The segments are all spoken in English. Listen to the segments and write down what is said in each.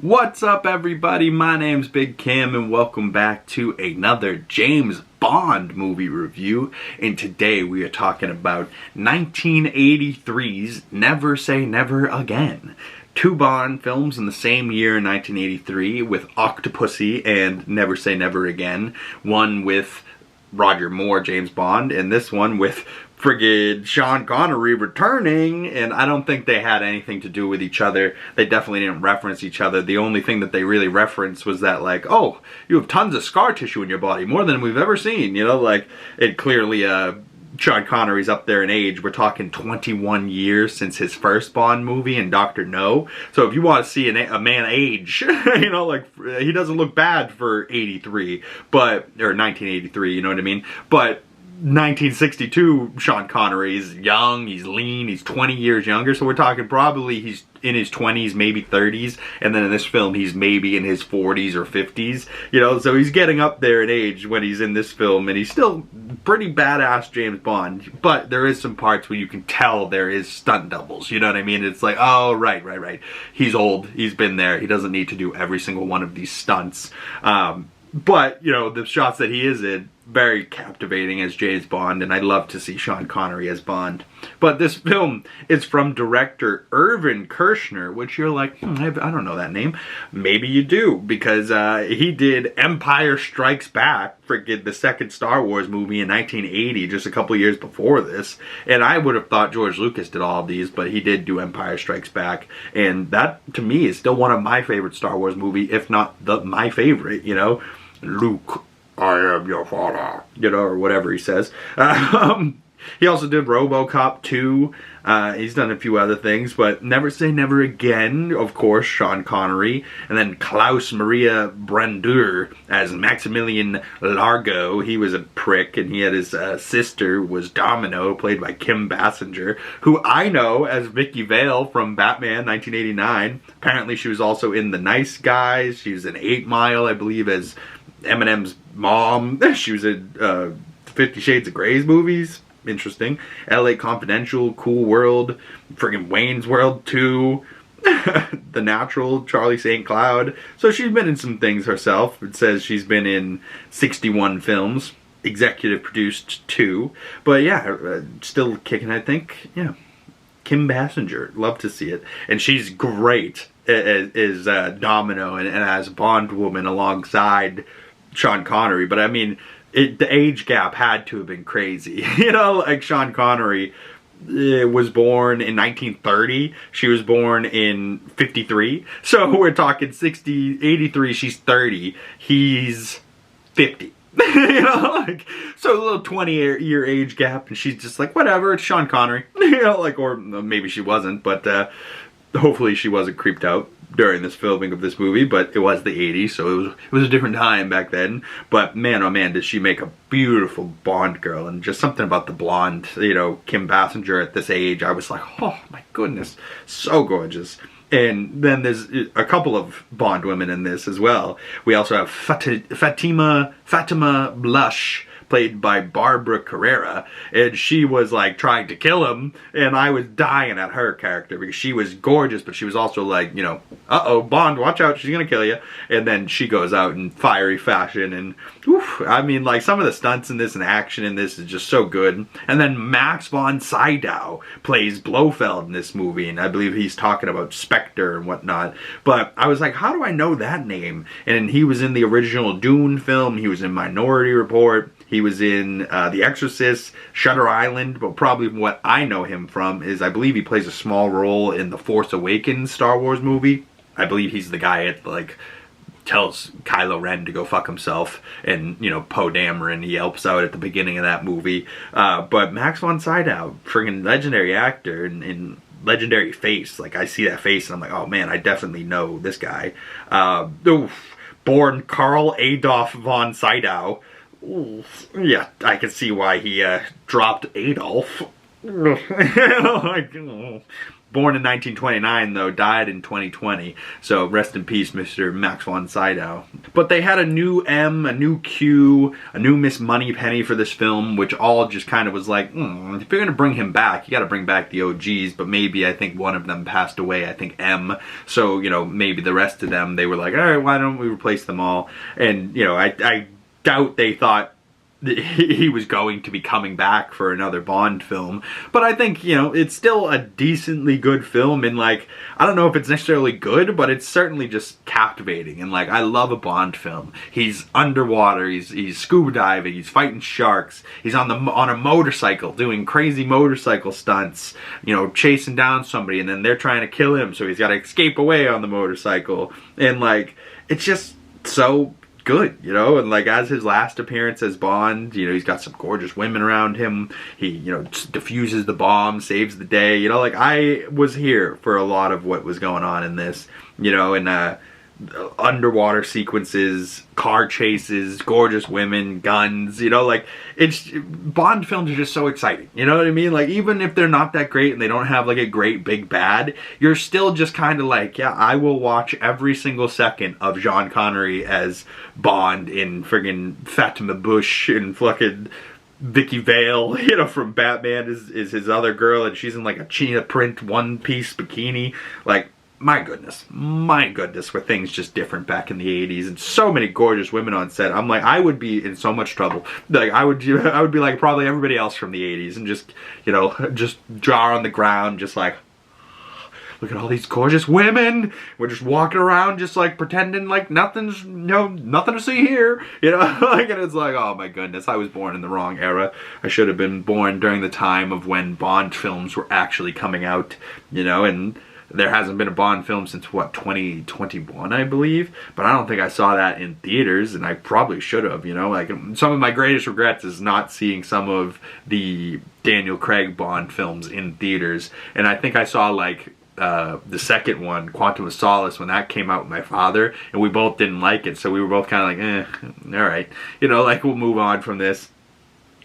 What's up, everybody? My name's Big Cam and welcome back to another James Bond movie review. And today we are talking about 1983's Never Say Never Again. Two Bond films in the same year in 1983 with Octopussy and Never Say Never Again. One with Roger Moore, James Bond, and this one with friggin' Sean Connery returning, and I don't think they had anything to do with each other. They definitely didn't reference each other. The only thing that they really referenced was that, like, oh, you have tons of scar tissue in your body, more than we've ever seen, you know, like, it clearly, Sean Connery's up there in age. We're talking 21 years since his first Bond movie and Dr. No. So if you want to see a man age, you know, like, he doesn't look bad for 83, but, or 1983, you know what I mean? But 1962, Sean Connery is young, he's lean, he's 20 years younger, so we're talking probably he's in his 20s, maybe 30s, and then in this film he's maybe in his 40s or 50s, you know, so he's getting up there in age when he's in this film, and he's still pretty badass James Bond, but there is some parts where you can tell there is stunt doubles, you know what I mean? It's like, oh, right, he's old, he's been there, he doesn't need to do every single one of these stunts, but, you know, the shots that he is in, very captivating as James Bond, and I'd love to see Sean Connery as Bond. But this film is from director IRVIN KERSHNER, which you're like, I don't know that name. Maybe you do, because he did Empire Strikes Back, friggin' the second Star Wars movie in 1980, just a couple years before this. And I would have thought George Lucas did all of these, but he did do Empire Strikes Back. And that, to me, is still one of my favorite Star Wars movies, if not my favorite, you know? Luke, I am your father, you know, or whatever he says. He also did RoboCop 2. He's done a few other things, but Never Say Never Again, of course, Sean Connery. And then Klaus Maria Brandauer as Maximilian Largo. He was a prick, and he had his sister was Domino, played by Kim Basinger, who I know as Vicky Vale from Batman 1989. Apparently she was also in The Nice Guys. She was in 8 Mile, I believe, as Eminem's mom. She was in 50 Shades of Grey's movies. Interesting. LA Confidential, Cool World, friggin' Wayne's World 2, The Natural, Charlie St. Cloud. So she's been in some things herself. It says she's been in 61 films, executive produced 2. But yeah, still kicking, I think. Yeah. Kim Basinger, love to see it. And she's great as Domino and as Bond woman alongside Sean Connery. But I mean, the age gap had to have been crazy. You know, like Sean Connery was born in 1930. She was born in 53. So we're talking 83, she's 30. He's 50. You know, like, so a little 20-year age gap, and she's just like, whatever, it's Sean Connery. You know, like, or maybe she wasn't, but hopefully she wasn't creeped out during this filming of this movie, but it was the 80s, so it was a different time back then. But man, oh man, did she make a beautiful Bond girl, and just something about the blonde, you know, Kim Basinger at this age, I was like, oh my goodness, so gorgeous. And then there's a couple of Bond women in this as well. We also have Fatima Blush, played by Barbara Carrera, and she was like trying to kill him, and I was dying at her character because she was gorgeous, but she was also like, you know, uh-oh, Bond, watch out, she's gonna kill you. And then she goes out in fiery fashion, and oof, I mean, like, some of the stunts in this and action in this is just so good. And then Max von Sydow plays Blofeld in this movie, and I believe he's talking about Spectre and whatnot. But I was like, how do I know that name? And he was in the original Dune film, he was in Minority Report, he was in The Exorcist, Shutter Island, but probably what I know him from is I believe he plays a small role in the Force Awakens Star Wars movie. I believe he's the guy that, like, tells Kylo Ren to go fuck himself, and, you know, Poe Dameron, he helps out at the beginning of that movie. But Max von Sydow, friggin' legendary actor, and legendary face. Like, I see that face and I'm like, oh man, I definitely know this guy. Born Karl Adolf von Sydow. Ooh, yeah, I can see why he dropped Adolf. born in 1929 though, died in 2020. So rest in peace, Mr. Max von Sydow. But they had a new M, a new Q, a new Miss Moneypenny for this film, which all just kind of was like, if you're gonna bring him back, you gotta bring back the OGs. But maybe I think one of them passed away, I think M. So, you know, maybe the rest of them, they were like, all right, why don't we replace them all? And, you know, I doubt they thought he was going to be coming back for another Bond film. But I think, you know, it's still a decently good film, and like, I don't know if it's necessarily good, but it's certainly just captivating. And like, I love a Bond film. He's underwater, he's scuba diving, he's fighting sharks, he's on a motorcycle doing crazy motorcycle stunts, you know, chasing down somebody, and then they're trying to kill him, so he's got to escape away on the motorcycle. And like, it's just so good, you know. And like, as his last appearance as Bond, you know, he's got some gorgeous women around him. He, you know, defuses the bomb, saves the day, you know. Like, I was here for a lot of what was going on in this, you know. And underwater sequences, car chases, gorgeous women, guns, you know. Like, it's, Bond films are just so exciting, you know what I mean? Like, even if they're not that great and they don't have like a great big bad, you're still just kind of like, yeah, I will watch every single second of Sean Connery as Bond in friggin' Fatima Bush and fucking Vicky Vale, you know, from Batman is his other girl, and she's in like a cheetah print one-piece bikini. Like, my goodness, were things just different back in the 80s, and so many gorgeous women on set. I'm like, I would be in so much trouble. Like, I would be like probably everybody else from the 80s, and just, you know, just jaw on the ground, just like, look at all these gorgeous women. We're just walking around just like pretending like nothing's, you know, nothing to see here, you know. Like, and it's like, oh my goodness, I was born in the wrong era. I should have been born during the time of when Bond films were actually coming out, you know. And there hasn't been a Bond film since, what, 2021, I believe? But I don't think I saw that in theaters, and I probably should have, you know? Like, some of my greatest regrets is not seeing some of the Daniel Craig Bond films in theaters. And I think I saw, like, the second one, Quantum of Solace, when that came out with my father, and we both didn't like it, so we were both kind of like, alright. You know, like, we'll move on from this.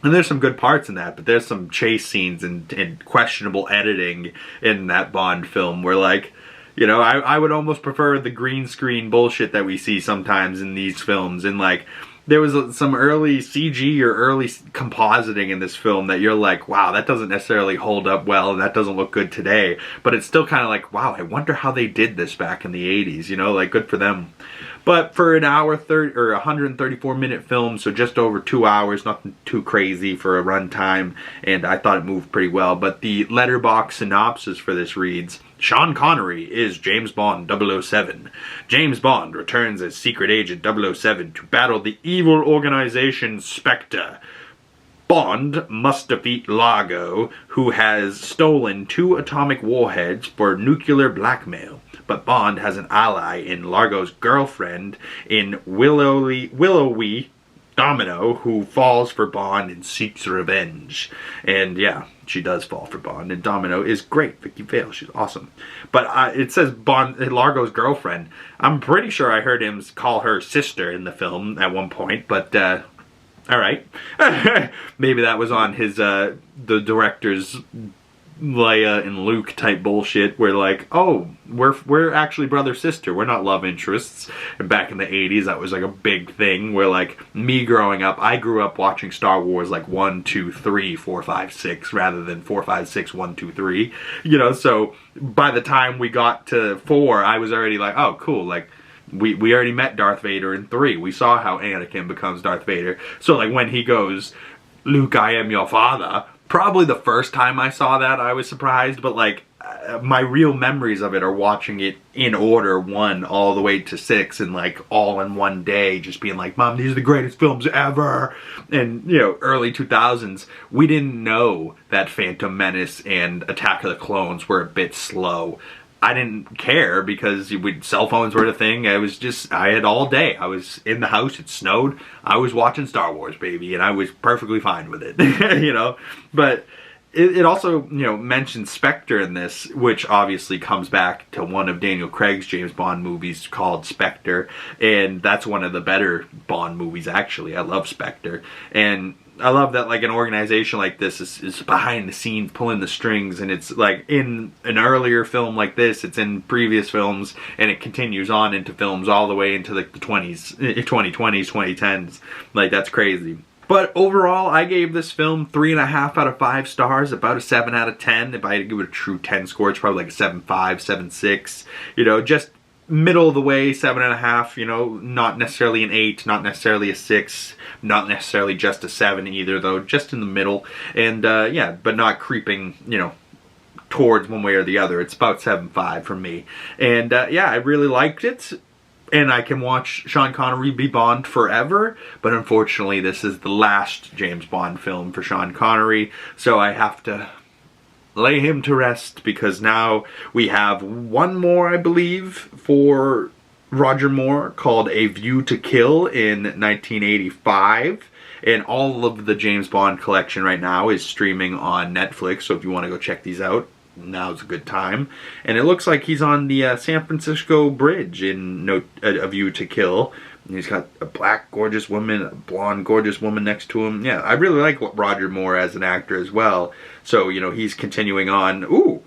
And there's some good parts in that, but there's some chase scenes and questionable editing in that Bond film where, like, you know, I would almost prefer the green screen bullshit that we see sometimes in these films. And, like, there was some early CG or early compositing in this film that you're like, wow, that doesn't necessarily hold up well, and that doesn't look good today. But it's still kind of like, wow, I wonder how they did this back in the 80s, you know, like, good for them. But for an hour 30 or 134-minute film, so just over 2 hours, nothing too crazy for a runtime, and I thought it moved pretty well. But the Letterboxd synopsis for this reads, Sean Connery is James Bond 007. James Bond returns as secret agent 007 to battle the evil organization Spectre. Bond must defeat Largo, who has stolen 2 atomic warheads for nuclear blackmail. But Bond has an ally in Largo's girlfriend in willowy Domino, who falls for Bond and seeks revenge. And yeah, she does fall for Bond, and Domino is great. Vicky Vale, she's awesome. But it says Bond, Largo's girlfriend. I'm pretty sure I heard him call her sister in the film at one point, but alright. Maybe that was on his, the director's Leia and Luke type bullshit, where like, oh, we're actually brother-sister, we're not love interests. And back in the 80s, that was like a big thing, where like, me growing up, I grew up watching Star Wars like 1, 2, 3, 4, 5, 6, rather than 4, 5, 6, 1, 2, 3, you know. So by the time we got to 4, I was already like, oh cool, like, we already met Darth Vader in 3. We saw how Anakin becomes Darth Vader. So like, when he goes, Luke, I am your father, probably the first time I saw that, I was surprised, but like, my real memories of it are watching it in order 1 all the way to 6, and like all in one day, just being like, Mom, these are the greatest films ever. And you know, early 2000s, we didn't know that Phantom Menace and Attack of the Clones were a bit slow. I didn't care because cell phones were the thing. I had all day. I was in the house, it snowed, I was watching Star Wars, baby, and I was perfectly fine with it. You know? But it also, you know, mentions Spectre in this, which obviously comes back to one of Daniel Craig's James Bond movies called Spectre, and that's one of the better Bond movies, actually. I love Spectre, and I love that, like, an organization like this is behind the scenes pulling the strings, and it's like in an earlier film like this, it's in previous films, and it continues on into films all the way into like the 2020s, 2010s. Like, that's crazy. But overall, I gave this film 3.5 out of 5 stars, about a 7 out of 10. If I had to give it a true 10 score, it's probably like a 7.5, 7.6. You know, just middle of the way, 7.5. You know, not necessarily an 8, not necessarily a 6, not necessarily just a 7 either, though. Just in the middle. And yeah, but not creeping, you know, towards one way or the other. It's about 7.5 for me. And yeah, I really liked it. And I can watch Sean Connery be Bond forever, but unfortunately this is the last James Bond film for Sean Connery, so I have to lay him to rest, because now we have one more, I believe, for Roger Moore, called A View to Kill in 1985. And all of the James Bond collection right now is streaming on Netflix, so if you want to go check these out, now's a good time. And it looks like he's on the San Francisco Bridge in A View to Kill. And he's got a black gorgeous woman, a blonde gorgeous woman next to him. Yeah, I really like Roger Moore as an actor as well. So, you know, he's continuing on. Ooh,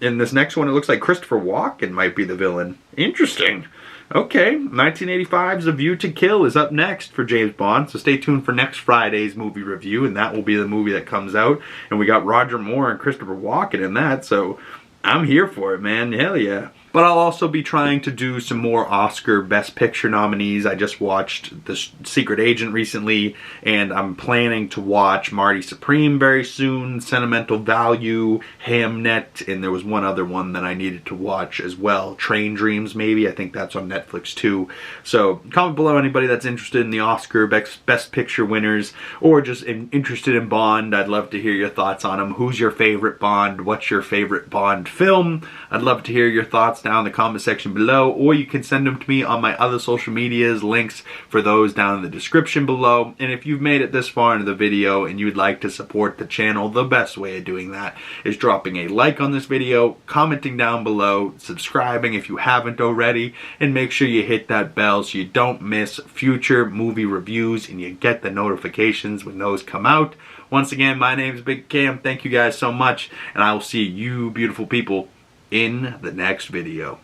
in this next one it looks like Christopher Walken might be the villain. Interesting. Okay, 1985's A View to Kill is up next for James Bond, so stay tuned for next Friday's movie review, and that will be the movie that comes out. And we got Roger Moore and Christopher Walken in that, so I'm here for it, man. Hell yeah. But I'll also be trying to do some more Oscar Best Picture nominees. I just watched The Secret Agent recently, and I'm planning to watch Marty Supreme very soon, Sentimental Value, Hamnet, and there was one other one that I needed to watch as well. Train Dreams, maybe. I think that's on Netflix too. So comment below anybody that's interested in the Oscar Best Picture winners, or just interested in Bond. I'd love to hear your thoughts on them. Who's your favorite Bond? What's your favorite Bond film? I'd love to hear your thoughts down in the comment section below, or you can send them to me on my other social medias. Links for those down in the description below. And if you've made it this far into the video and you'd like to support the channel, the best way of doing that is dropping a like on this video, commenting down below, subscribing if you haven't already, and make sure you hit that bell so you don't miss future movie reviews and you get the notifications when those come out. Once again, my name is Big Cam. Thank you guys so much, and I will see you beautiful people in the next video.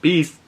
Peace.